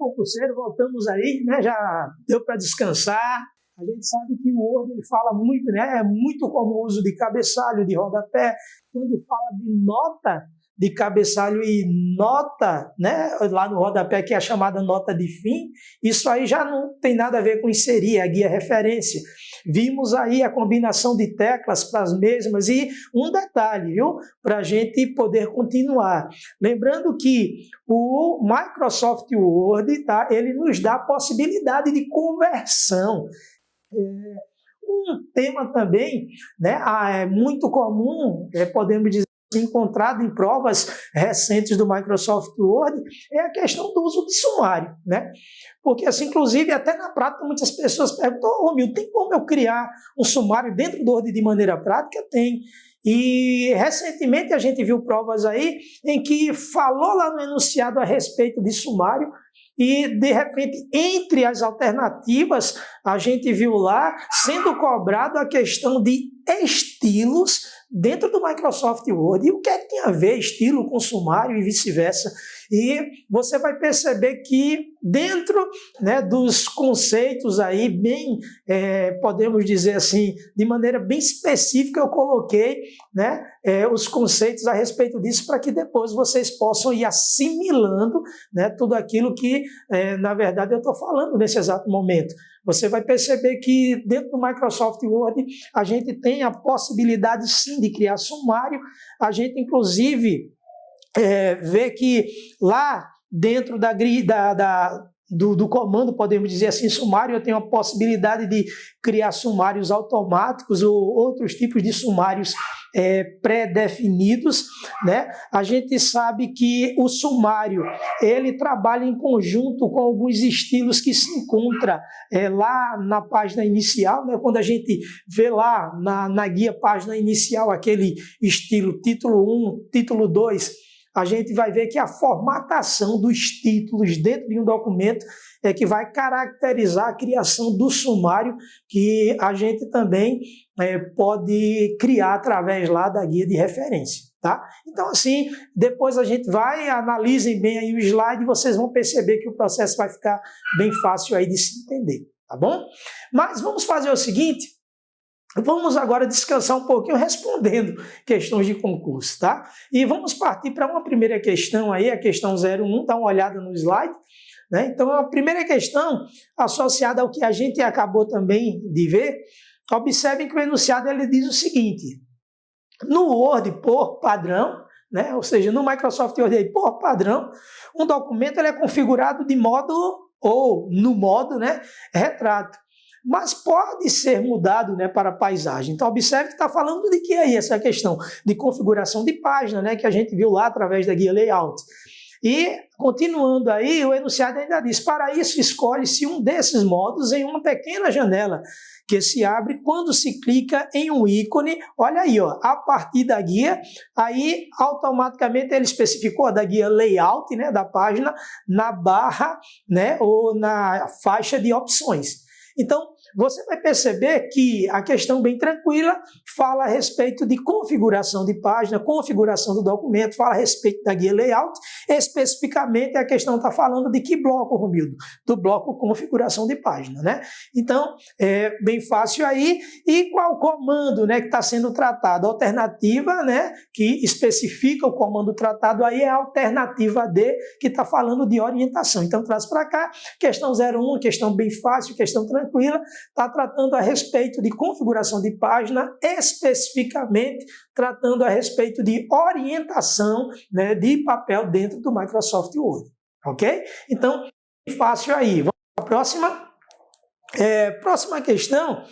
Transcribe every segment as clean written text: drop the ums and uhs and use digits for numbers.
concurseiro, voltamos aí, né? Já deu para descansar. A gente sabe que o Word ele fala muito, né? É muito comum o uso de cabeçalho, de rodapé. Quando fala de nota de cabeçalho e nota, né? Lá no rodapé, que é a chamada nota de fim, isso aí já não tem nada a ver com inserir, a guia referência. Vimos aí a combinação de teclas para as mesmas e um detalhe, viu? Para a gente poder continuar. Lembrando que o Microsoft Word, tá? Ele nos dá a possibilidade de conversão. Um tema também, né, é muito comum, podemos dizer, encontrado em provas recentes do Microsoft Word, é a questão do uso de sumário, né? Porque, assim, inclusive, até na prática, muitas pessoas perguntam, Romildo, tem como eu criar um sumário dentro do Word de maneira prática? Tem. E, recentemente, a gente viu provas aí em que falou lá no enunciado a respeito de sumário, e, de repente, entre as alternativas, a gente viu lá sendo cobrado a questão de estilos dentro do Microsoft Word. E o que é que tem a ver estilo com sumário e vice-versa? E você vai perceber que dentro, né, dos conceitos aí, bem, podemos dizer assim, de maneira bem específica, eu coloquei, né, os conceitos a respeito disso para que depois vocês possam ir assimilando, né, tudo aquilo que, na verdade, eu estou falando nesse exato momento. Você vai perceber que dentro do Microsoft Word a gente tem a possibilidade sim de criar sumário. A gente inclusive vê que lá dentro do comando, podemos dizer assim, sumário, eu tenho a possibilidade de criar sumários automáticos ou outros tipos de sumários pré-definidos, né? A gente sabe que o sumário, ele trabalha em conjunto com alguns estilos que se encontram lá na página inicial, né? Quando a gente vê lá na guia página inicial aquele estilo título 1, título 2, a gente vai ver que a formatação dos títulos dentro de um documento é que vai caracterizar a criação do sumário, que a gente também pode criar através lá da guia de referência, tá? Então, assim, depois a gente vai, analisem bem aí o slide e vocês vão perceber que o processo vai ficar bem fácil aí de se entender, tá bom? Mas vamos fazer o seguinte, vamos agora descansar um pouquinho respondendo questões de concurso, tá? E vamos partir para uma primeira questão aí, a questão 01, dá uma olhada no slide, né? Então, a primeira questão, associada ao que a gente acabou também de ver, observem que o enunciado ele diz o seguinte, no Word, por padrão, né? Ou seja, no Microsoft Word, por padrão, um documento ele é configurado de modo, ou no modo, né, retrato. Mas pode ser mudado, né, para paisagem. Então, observe que está falando de que aí essa questão de configuração de página, né, que a gente viu lá através da guia Layout. E, continuando aí, o enunciado ainda diz, para isso, escolhe-se um desses modos em uma pequena janela que se abre quando se clica em um ícone, olha aí, ó, a partir da guia, aí automaticamente ele especificou a da guia Layout, né, da página, na barra, né, ou na faixa de opções. Então, você vai perceber que a questão bem tranquila fala a respeito de configuração de página, configuração do documento, fala a respeito da guia layout, especificamente a questão está falando de que bloco, Romildo? Do bloco configuração de página, né? Então, é bem fácil aí. E qual comando, né, que está sendo tratado? A alternativa, né, que especifica o comando tratado aí é a alternativa D, que está falando de orientação. Então, traz para cá, questão 01, questão bem fácil, questão tranquila, está tratando a respeito de configuração de página, especificamente tratando a respeito de orientação, né, de papel dentro do Microsoft Word, ok? Então, fácil aí. Vamos para a próxima. Próxima questão,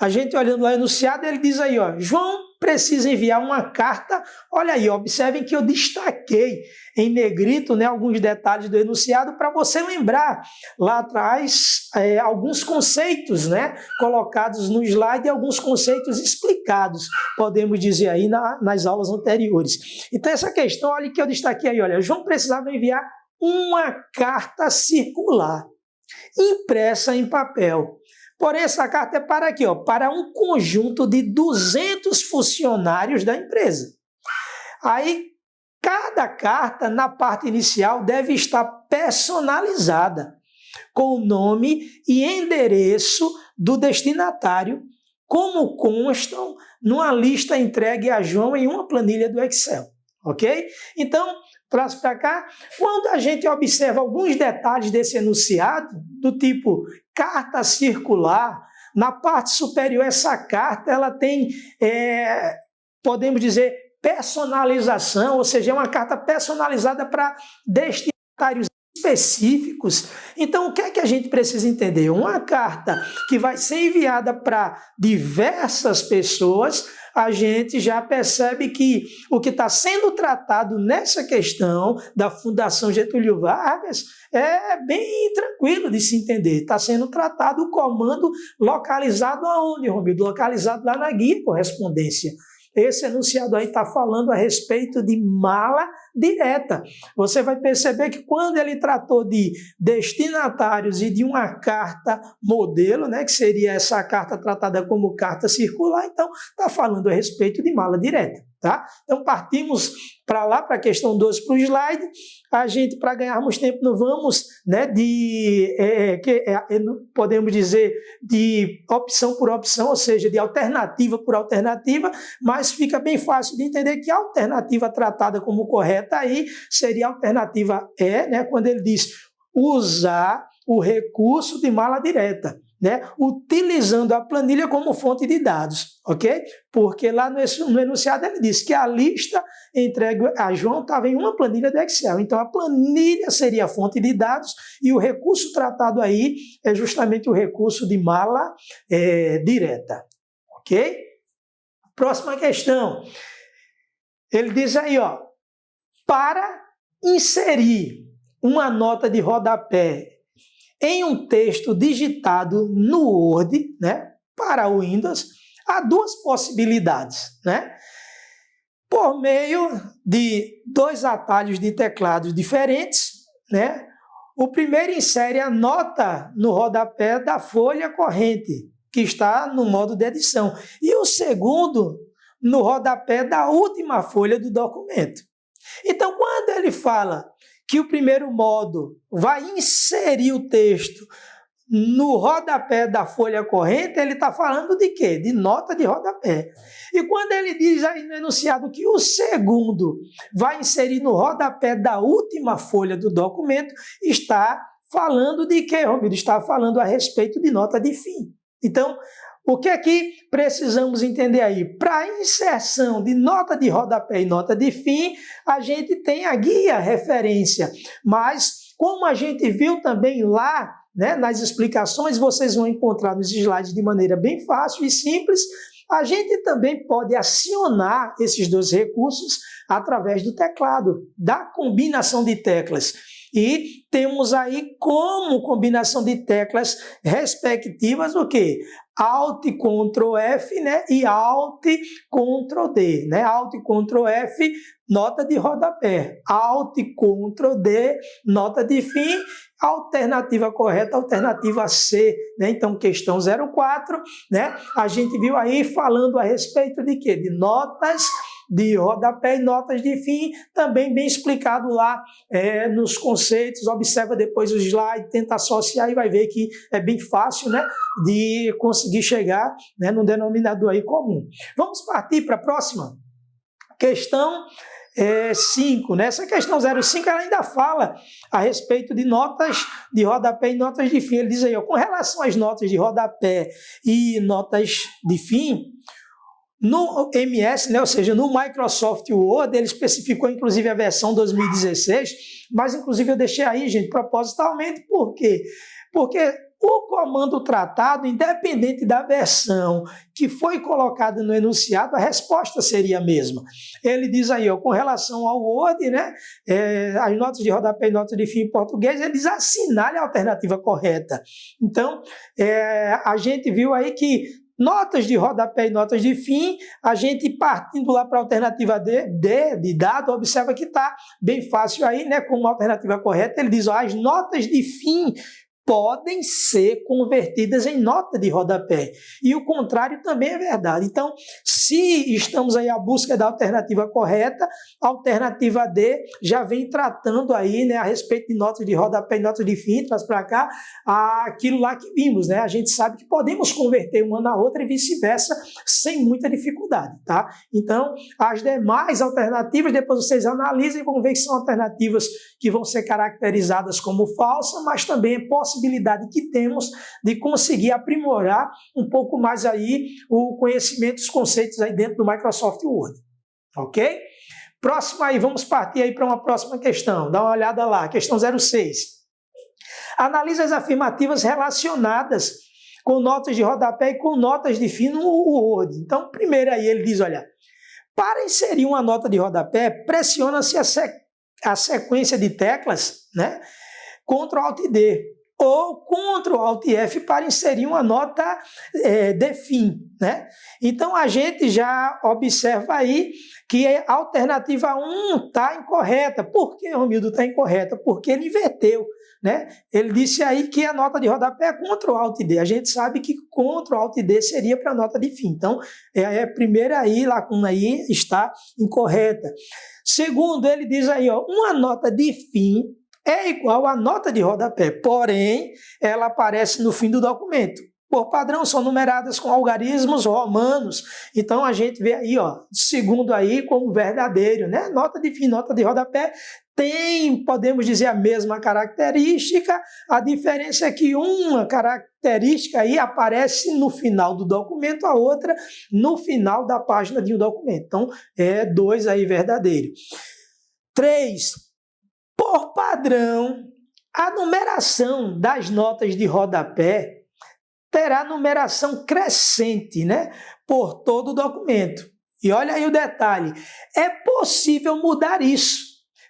a gente olhando lá o enunciado, ele diz aí, ó, João precisa enviar uma carta, olha aí, observem que eu destaquei em negrito, né, alguns detalhes do enunciado para você lembrar lá atrás alguns conceitos, né, colocados no slide e alguns conceitos explicados, podemos dizer aí nas aulas anteriores. Então essa questão, olha que eu destaquei aí, olha, João precisava enviar uma carta circular, impressa em papel. Porém, essa carta é para aqui, ó, para um conjunto de 200 funcionários da empresa. Aí, Cada carta, na parte inicial, deve estar personalizada, com o nome e endereço do destinatário, como constam numa lista entregue a João em uma planilha do Excel, ok? Então, traz para cá, quando a gente observa alguns detalhes desse enunciado, do tipo carta circular, na parte superior essa carta ela tem, podemos dizer, personalização, ou seja, é uma carta personalizada para destinatários específicos. Então, o que é que a gente precisa entender? Uma carta que vai ser enviada para diversas pessoas, a gente já percebe que o que está sendo tratado nessa questão da Fundação Getúlio Vargas é bem tranquilo de se entender. Está sendo tratado o comando localizado aonde, Romildo? Localizado lá na guia correspondência. Esse enunciado aí está falando a respeito de mala direta. Você vai perceber que quando ele tratou de destinatários e de uma carta modelo, né, que seria essa carta tratada como carta circular, então está falando a respeito de mala direta. Tá? Então partimos para lá, para a questão 12, para o slide. A gente, para ganharmos tempo, não vamos, né, podemos dizer, de opção por opção, ou seja, de alternativa por alternativa, mas fica bem fácil de entender que a alternativa tratada como correta aí seria a alternativa E, né, quando ele diz usar o recurso de mala direta, né, utilizando a planilha como fonte de dados, ok? Porque lá no enunciado ele diz que a lista entregue a João estava em uma planilha do Excel, então a planilha seria a fonte de dados e o recurso tratado aí é justamente o recurso de mala direta, ok? Próxima questão, ele diz aí, ó, para inserir uma nota de rodapé em um texto digitado no Word, né, para o Windows, há duas possibilidades, né? Por meio de dois atalhos de teclados diferentes, né? O primeiro insere a nota no rodapé da folha corrente, que está no modo de edição, e o segundo no rodapé da última folha do documento. Então, quando ele fala que o primeiro modo vai inserir o texto no rodapé da folha corrente, ele está falando de quê? De nota de rodapé. E quando ele diz aí no enunciado que o segundo vai inserir no rodapé da última folha do documento, está falando de quê, Romildo? Está falando a respeito de nota de fim. Então, o que é que precisamos entender aí? Para a inserção de nota de rodapé e nota de fim, a gente tem a guia referência, mas como a gente viu também lá, né, nas explicações, vocês vão encontrar nos slides de maneira bem fácil e simples, a gente também pode acionar esses dois recursos através do teclado, da combinação de teclas. E temos aí como combinação de teclas respectivas o quê? Alt Ctrl F, né, e Alt Ctrl D, né? Alt Ctrl F, nota de rodapé. Alt Ctrl D, nota de fim. Alternativa correta, alternativa C, né? Então, questão 04, né? A gente viu aí falando a respeito de quê? De notas de rodapé e notas de fim, também bem explicado lá nos conceitos. Observa depois o slide, tenta associar e vai ver que é bem fácil, né, de conseguir chegar, né, num denominador aí comum. Vamos partir para a próxima questão 5, né? Essa questão 05 ela ainda fala a respeito de notas de rodapé e notas de fim. Ele diz aí, ó, com relação às notas de rodapé e notas de fim, no MS, né, ou seja, no Microsoft Word, ele especificou inclusive a versão 2016, mas inclusive eu deixei aí, gente, propositalmente, por quê? Porque o comando tratado, independente da versão que foi colocada no enunciado, a resposta seria a mesma. Ele diz aí, ó, com relação ao Word, né, as notas de rodapé e notas de fim em português, ele diz assinale a alternativa correta. Então, a gente viu aí que notas de rodapé e notas de fim, a gente partindo lá para a alternativa D, de dado, observa que está bem fácil aí, né, como alternativa correta, ele diz, ó, as notas de fim podem ser convertidas em nota de rodapé. E o contrário também é verdade. Então, se estamos aí à busca da alternativa correta, a alternativa D já vem tratando aí, né, a respeito de notas de rodapé e notas de fim, traz para cá aquilo lá que vimos, né? A gente sabe que podemos converter uma na outra e vice-versa sem muita dificuldade, tá? Então, as demais alternativas, depois vocês analisem e vão ver que são alternativas que vão ser caracterizadas como falsas, mas também é possibilidade que temos de conseguir aprimorar um pouco mais aí o conhecimento, os conceitos aí dentro do Microsoft Word, ok? Próximo aí, vamos partir aí para uma próxima questão, dá uma olhada lá, questão 06. Analise as afirmativas relacionadas com notas de rodapé e com notas de fim no Word. Então, primeiro aí ele diz, olha, para inserir uma nota de rodapé, pressiona-se a sequência de teclas, né, Ctrl Alt D ou Ctrl Alt F para inserir uma nota de fim, né? Então a gente já observa aí que a alternativa 1 está incorreta. Por que, Romildo, está incorreta? Porque ele inverteu, né? Ele disse aí que a nota de rodapé é Ctrl Alt D. A gente sabe que Ctrl Alt D seria para a nota de fim. Então, a primeira aí, lacuna aí, está incorreta. Segundo, ele diz aí, ó, uma nota de fim é igual à nota de rodapé, porém, ela aparece no fim do documento. Por padrão, são numeradas com algarismos romanos. Então, a gente vê aí, ó, segundo aí, como verdadeiro, né? Nota de fim, nota de rodapé tem, podemos dizer, a mesma característica. A diferença é que uma característica aí aparece no final do documento, a outra no final da página de um documento. Então, dois aí verdadeiro. 3. Por padrão, a numeração das notas de rodapé terá numeração crescente, né, por todo o documento. E olha aí o detalhe, é possível mudar isso,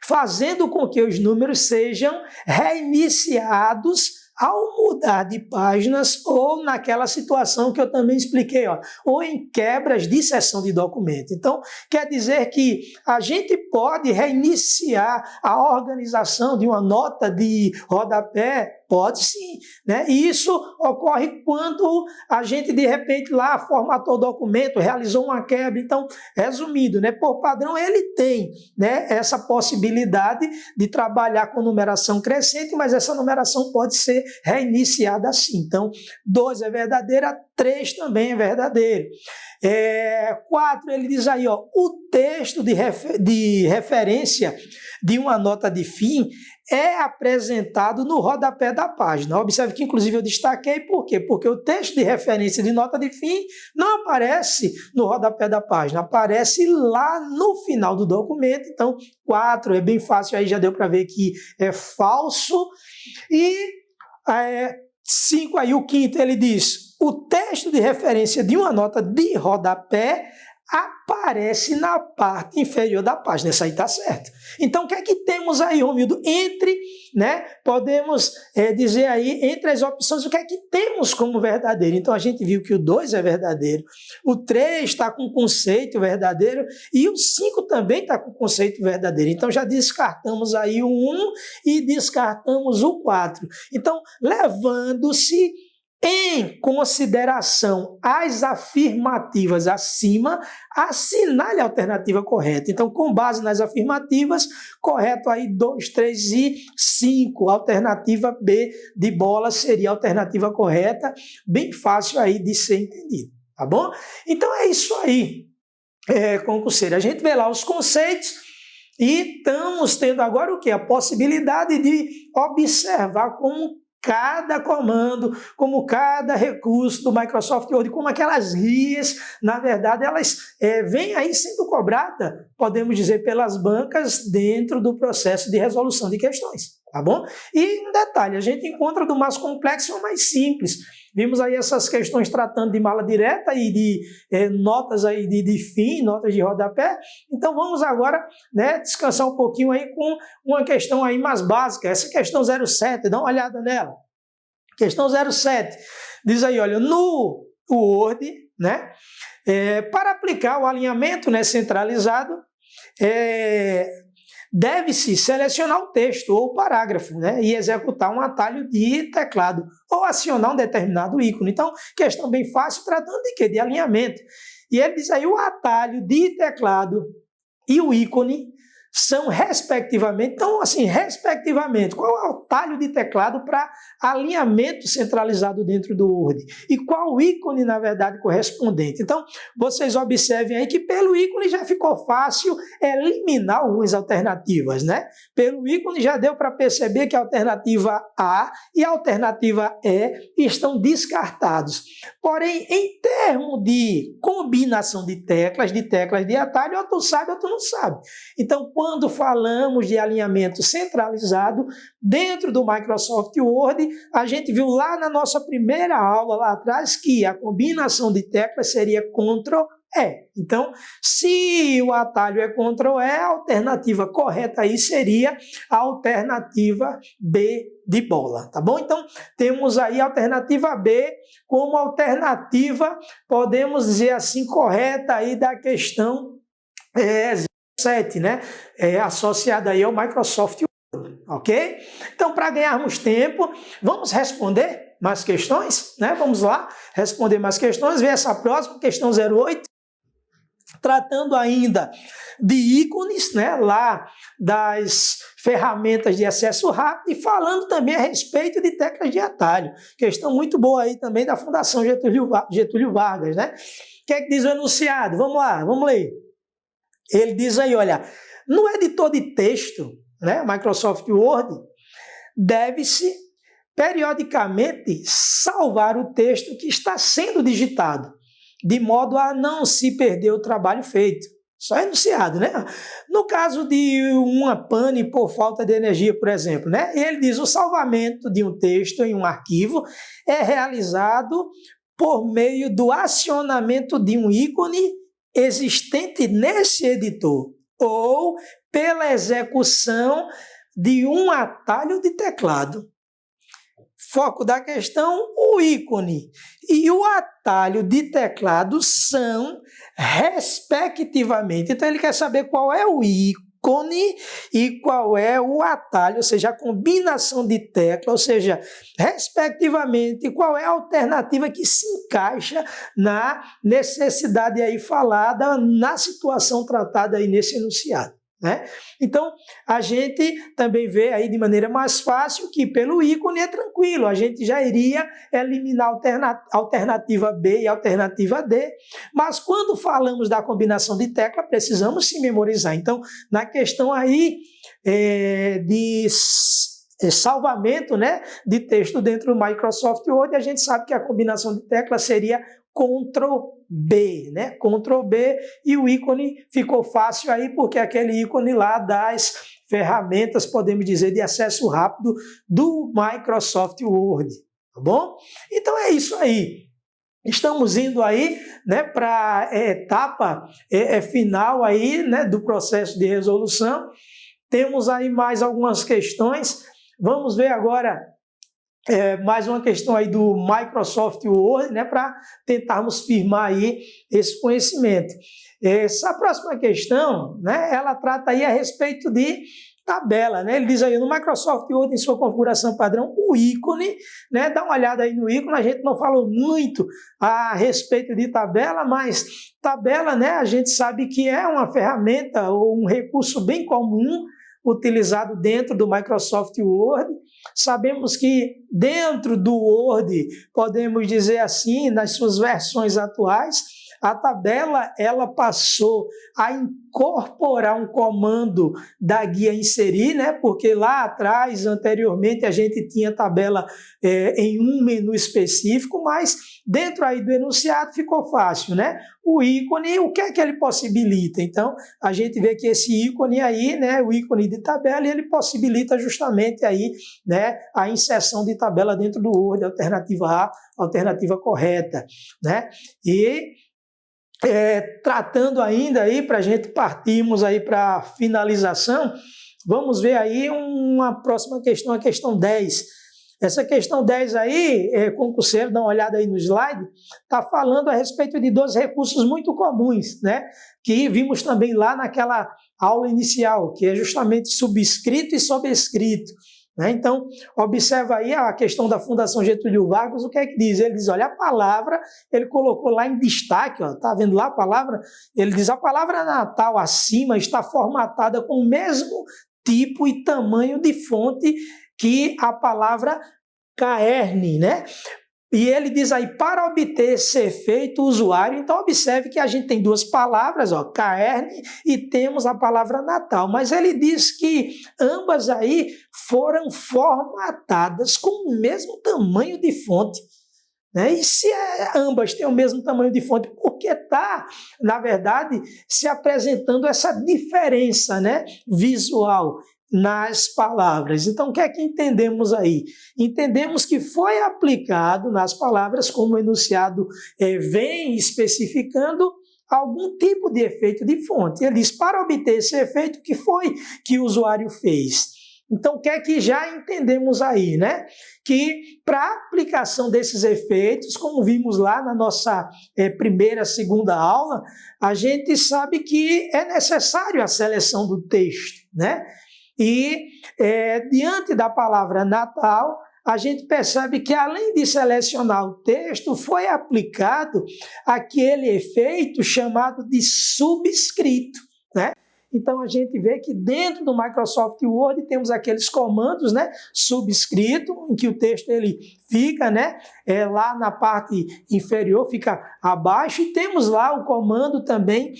fazendo com que os números sejam reiniciados ao mudar de páginas ou naquela situação que eu também expliquei, ó, ou em quebras de seção de documento. Então, quer dizer que a gente pode reiniciar a organização de uma nota de rodapé? Pode sim, né? E isso ocorre quando a gente, de repente, lá formatou o documento, realizou uma quebra. Então, resumindo, né, por padrão, ele tem, né, essa possibilidade de trabalhar com numeração crescente, mas essa numeração pode ser reiniciada assim. Então, 2 é verdadeira, 3 também é verdadeiro. 4, ele diz aí, ó, o texto de referência de uma nota de fim é apresentado no rodapé da página. Observe que, inclusive, eu destaquei por quê? Porque o texto de referência de nota de fim não aparece no rodapé da página, aparece lá no final do documento. Então, 4 é bem fácil, aí já deu para ver que é falso. E 5 aí, o quinto, ele diz, o texto de referência de uma nota de rodapé aparece na parte inferior da página. Isso aí está certo. Então, o que é que temos aí, Romildo? Né, podemos dizer aí, entre as opções, o que é que temos como verdadeiro? Então, a gente viu que o 2 é verdadeiro, o 3 está com conceito verdadeiro e o 5 também está com conceito verdadeiro. Então, já descartamos aí o 1 e descartamos o 4. Então, levando-se em consideração as afirmativas acima, assinale a alternativa correta. Então, com base nas afirmativas, correto aí 2, 3 e 5. Alternativa B de bola seria a alternativa correta, bem fácil aí de ser entendido, tá bom? Então, é isso aí, concurseiro. A gente vê lá os conceitos e estamos tendo agora o quê? A possibilidade de observar como cada comando, como cada recurso do Microsoft Word, como aquelas guias, na verdade, elas vêm aí sendo cobradas, podemos dizer, pelas bancas dentro do processo de resolução de questões, tá bom? E um detalhe, a gente encontra do mais complexo ao mais simples. Vimos aí essas questões tratando de mala direta e de notas aí de fim, notas de rodapé. Então vamos agora, né, descansar um pouquinho aí com uma questão aí mais básica, essa questão 07, dá uma olhada nela. Questão 07, diz aí, olha, no Word, né, para aplicar o alinhamento, né, centralizado, deve-se selecionar o texto ou o parágrafo, né, e executar um atalho de teclado ou acionar um determinado ícone. Então, questão bem fácil, tratando de quê? De alinhamento. E ele diz aí, o atalho de teclado e o ícone são respectivamente, então assim, respectivamente, qual é o atalho de teclado para alinhamento centralizado dentro do Word e qual o ícone, na verdade, correspondente. Então, vocês observem aí que pelo ícone já ficou fácil eliminar algumas alternativas, né? Pelo ícone já deu para perceber que a alternativa A e a alternativa E estão descartados. Porém, em termos de combinação de teclas de atalho, ou tu sabe ou tu não sabe. Então, quando falamos de alinhamento centralizado dentro do Microsoft Word, a gente viu lá na nossa primeira aula lá atrás que a combinação de teclas seria Ctrl+E. Então, se o atalho é Ctrl+E, a alternativa correta aí seria a alternativa B de bola, tá bom? Então, temos aí a alternativa B como alternativa, podemos dizer assim, correta aí da questão 7, né? Associada aí ao Microsoft Word, ok? Então, para ganharmos tempo, vamos responder mais questões, né? Vamos lá, responder mais questões, ver essa próxima, questão 08, tratando ainda de ícones, né? Lá das ferramentas de acesso rápido e falando também a respeito de teclas de atalho. Questão muito boa aí também da Fundação Getúlio Vargas, né? O que é que diz o enunciado? Vamos lá, vamos ler. Ele diz aí, olha, no editor de texto, né, Microsoft Word, deve-se periodicamente salvar o texto que está sendo digitado, de modo a não se perder o trabalho feito. Só enunciado, né? No caso de uma pane por falta de energia, por exemplo, né? Ele diz, o salvamento de um texto em um arquivo é realizado por meio do acionamento de um ícone existente nesse editor ou pela execução de um atalho de teclado. Foco da questão, o ícone e o atalho de teclado são respectivamente. Então ele quer saber qual é o ícone e qual é o atalho, ou seja, a combinação de tecla, ou seja, respectivamente, qual é a alternativa que se encaixa na necessidade aí falada, na situação tratada aí nesse enunciado, né? Então, a gente também vê aí de maneira mais fácil que pelo ícone é tranquilo, a gente já iria eliminar a alternativa B e a alternativa D, mas quando falamos da combinação de tecla, precisamos se memorizar. Então, na questão aí de salvamento, né, de texto dentro do Microsoft Word, a gente sabe que a combinação de tecla seria Ctrl+B, né? Ctrl+B, e o ícone ficou fácil aí, porque aquele ícone lá das ferramentas, podemos dizer, de acesso rápido do Microsoft Word, tá bom? Então é isso aí. Estamos indo aí, né, para a etapa final aí, né, do processo de resolução. Temos aí mais algumas questões. Vamos ver agora mais uma questão aí do Microsoft Word, né, para tentarmos firmar aí esse conhecimento. Essa próxima questão, né, ela trata aí a respeito de tabela, né? Ele diz aí, no Microsoft Word, em sua configuração padrão, o ícone, né? Dá uma olhada aí no ícone, a gente não falou muito a respeito de tabela, mas tabela, né, a gente sabe que é uma ferramenta ou um recurso bem comum utilizado dentro do Microsoft Word. Sabemos que dentro do Word, podemos dizer assim, nas suas versões atuais, a tabela ela passou a incorporar um comando da guia inserir, né? Porque lá atrás, anteriormente, a gente tinha tabela em um menu específico, mas dentro aí do enunciado ficou fácil, né? O ícone, o que é que ele possibilita? Então, a gente vê que esse ícone aí, né, o ícone de tabela, ele possibilita justamente aí, né, a inserção de tabela dentro do Word, alternativa A, alternativa correta, né? E tratando ainda aí, para a gente partirmos aí para a finalização, vamos ver aí uma próxima questão, a questão 10. Essa questão 10 aí, concurseiro, dá uma olhada aí no slide, está falando a respeito de dois recursos muito comuns, né? Que vimos também lá naquela aula inicial, que é justamente subscrito e sobrescrito. Né? Então, observa aí a questão da Fundação Getúlio Vargas, o que é que diz? Ele diz, olha, a palavra, ele colocou lá em destaque, ó, tá vendo lá a palavra? Ele diz, a palavra natal acima está formatada com o mesmo tipo e tamanho de fonte que a palavra caerne, né? E ele diz aí, para obter esse efeito usuário, então observe que a gente tem duas palavras, ó, caerne e temos a palavra natal, mas ele diz que ambas aí foram formatadas com o mesmo tamanho de fonte. Né? E se ambas têm o mesmo tamanho de fonte, por que está, na verdade, se apresentando essa diferença, né, visual nas palavras? Então, o que é que entendemos aí? Entendemos que foi aplicado nas palavras, como o enunciado vem especificando, algum tipo de efeito de fonte. Ele diz, para obter esse efeito, que foi que o usuário fez? Então, o que é que já entendemos aí, né? Que para a aplicação desses efeitos, como vimos lá na nossa primeira, segunda aula, a gente sabe que é necessário a seleção do texto, né? E diante da palavra natal, a gente percebe que, além de selecionar o texto, foi aplicado aquele efeito chamado de subscrito, né? Então, a gente vê que dentro do Microsoft Word temos aqueles comandos, né, subscrito, em que o texto ele fica, né, lá na parte inferior, fica abaixo, e temos lá o comando também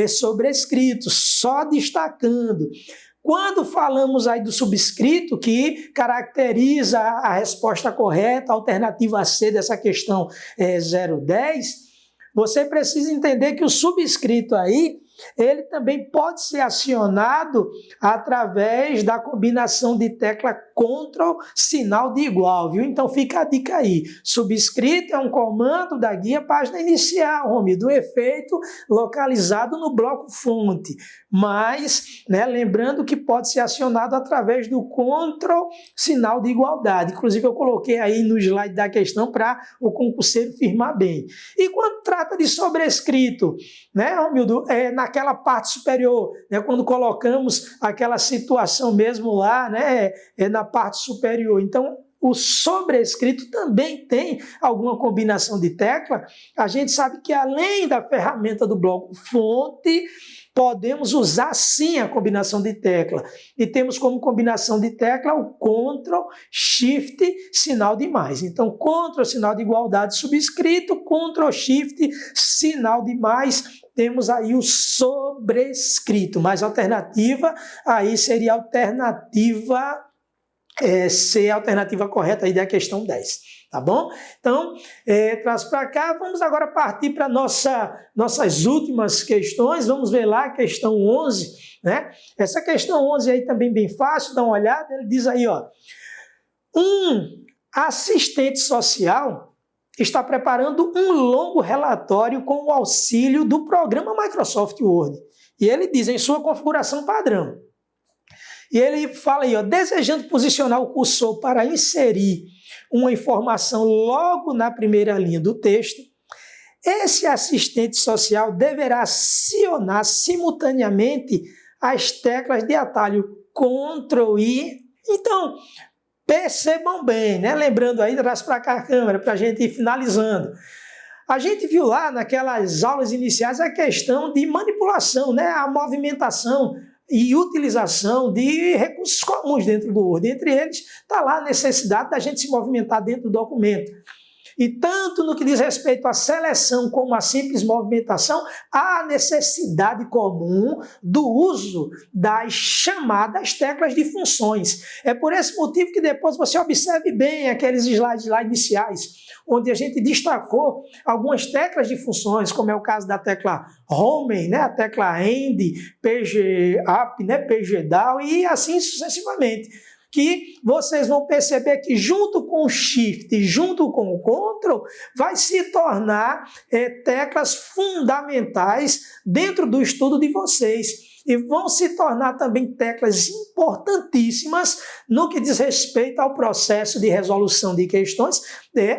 sobrescrito, só destacando. Quando falamos aí do subscrito, que caracteriza a resposta correta, a alternativa C dessa questão 010, você precisa entender que o subscrito aí, ele também pode ser acionado através da combinação de tecla Ctrl, sinal de igual, viu? Então fica a dica aí. Subscrito é um comando da guia página inicial, Romildo, do efeito localizado no bloco fonte. Mas, né, lembrando que pode ser acionado através do Ctrl, sinal de igualdade. Inclusive eu coloquei aí no slide da questão para o concurseiro firmar bem. E quando trata de sobrescrito, né, Romildo, naquela parte superior, né, quando colocamos aquela situação mesmo lá, né, na parte superior. Então, o sobrescrito também tem alguma combinação de tecla. A gente sabe que, além da ferramenta do bloco fonte, podemos usar sim a combinação de tecla. E temos como combinação de tecla o Ctrl, Shift, sinal de mais. Então, Ctrl, sinal de igualdade subscrito, Ctrl, Shift, sinal de mais, temos aí o sobrescrito. Mas a alternativa aí seria a alternativa C, a alternativa correta aí da questão 10. Tá bom? Então, traz para cá. Vamos agora partir para nossas últimas questões. Vamos ver lá a questão 11, né? Essa questão 11 aí também bem fácil, dá uma olhada. Ele diz aí, ó, um assistente social está preparando um longo relatório com o auxílio do programa Microsoft Word. E ele diz em sua configuração padrão. E ele fala aí, ó, desejando posicionar o cursor para inserir uma informação logo na primeira linha do texto, esse assistente social deverá acionar simultaneamente as teclas de atalho Ctrl I. Então, percebam bem, né? Lembrando aí, traz para cá a câmera para a gente ir finalizando. A gente viu lá naquelas aulas iniciais a questão de manipulação, né? A movimentação e utilização de recursos comuns dentro do Word. Entre eles, está lá a necessidade da gente se movimentar dentro do documento. E tanto no que diz respeito à seleção como à simples movimentação, há a necessidade comum do uso das chamadas teclas de funções. É por esse motivo que depois você observe bem aqueles slides lá iniciais, onde a gente destacou algumas teclas de funções, como é o caso da tecla Home, né, a tecla End, PG Up, né, PG Down e assim sucessivamente. que vocês vão perceber que junto com o Shift e junto com o Ctrl, vai se tornar teclas fundamentais dentro do estudo de vocês. E vão se tornar também teclas importantíssimas no que diz respeito ao processo de resolução de questões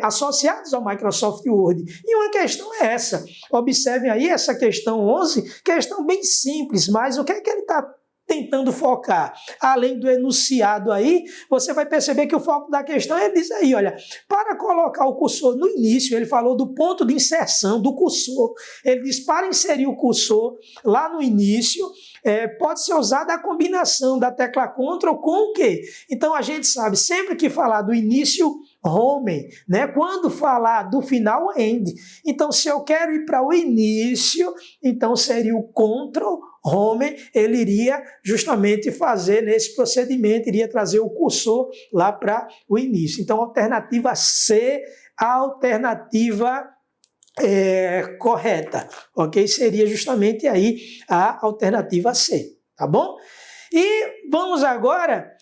associadas ao Microsoft Word. E uma questão é essa. Observem aí essa questão 11, questão bem simples, mas o que é que ele está tentando focar? Além do enunciado aí, você vai perceber que o foco da questão, ele diz aí, olha, para colocar o cursor no início, ele falou do ponto de inserção do cursor. Ele diz, para inserir o cursor lá no início, pode ser usada a combinação da tecla Ctrl com o quê? Então, a gente sabe, sempre que falar do início, home, né? Quando falar do final, end. Então, se eu quero ir para o início, então seria o Ctrl, home, ele iria justamente fazer nesse procedimento, iria trazer o cursor lá para o início. Então, alternativa C, alternativa correta, ok? Seria justamente aí a alternativa C, tá bom? E vamos agora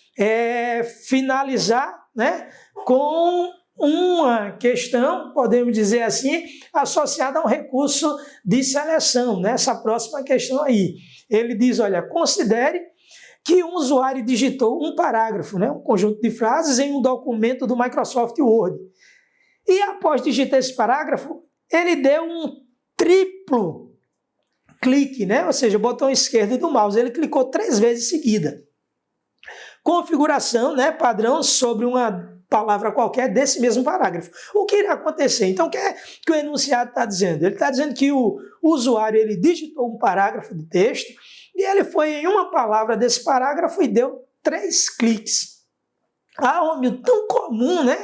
finalizar, né, com uma questão, podemos dizer assim, associada a um recurso de seleção, nessa próxima questão aí. Ele diz, olha, considere que um usuário digitou um parágrafo, né, um conjunto de frases em um documento do Microsoft Word. E após digitar esse parágrafo, ele deu um triplo clique, né? Ou seja, o botão esquerdo do mouse, ele clicou 3 vezes seguida. Configuração, né, padrão sobre uma palavra qualquer desse mesmo parágrafo. O que irá acontecer? Então, o que é que o enunciado está dizendo? Ele está dizendo que o usuário ele digitou um parágrafo de texto e ele foi em uma palavra desse parágrafo e deu 3 cliques. Homem, tão comum, né?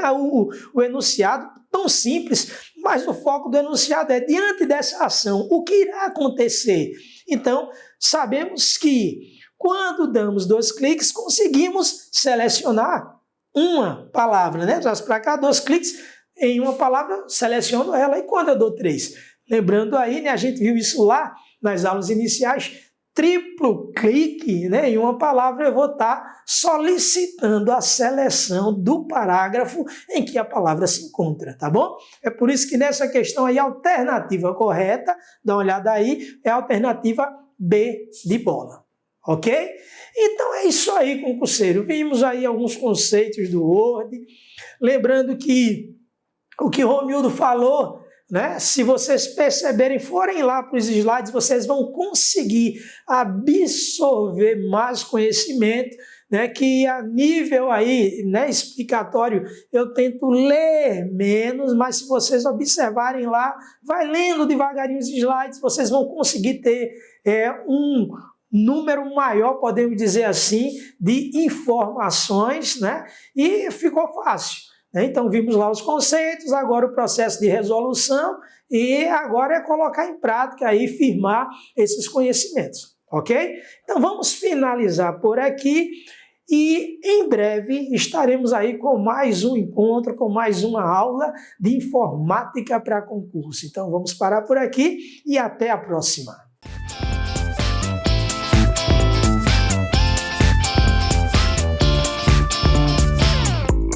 O enunciado, tão simples, mas o foco do enunciado é, diante dessa ação, o que irá acontecer? Então, sabemos que quando damos 2 cliques, conseguimos selecionar uma palavra, né? Traz para cá 2 cliques em uma palavra, seleciono ela, e quando eu dou 3? Lembrando aí, né? A gente viu isso lá nas aulas iniciais, triplo clique, né, em uma palavra, eu vou estar solicitando a seleção do parágrafo em que a palavra se encontra, tá bom? É por isso que nessa questão aí, a alternativa correta, dá uma olhada aí, é a alternativa B de bola, ok? Então é isso aí, concurseiro. Vimos aí alguns conceitos do Word, lembrando que o que Romildo falou, né? Se vocês perceberem, forem lá para os slides, vocês vão conseguir absorver mais conhecimento, né? Que a nível aí, né, explicatório, eu tento ler menos, mas se vocês observarem lá, vai lendo devagarinho os slides, vocês vão conseguir ter um número maior, podemos dizer assim, de informações, né? E ficou fácil. Então, vimos lá os conceitos, agora o processo de resolução e agora é colocar em prática aí, firmar esses conhecimentos, ok? Então, vamos finalizar por aqui e em breve estaremos aí com mais um encontro, com mais uma aula de informática para concurso. Então, vamos parar por aqui e até a próxima.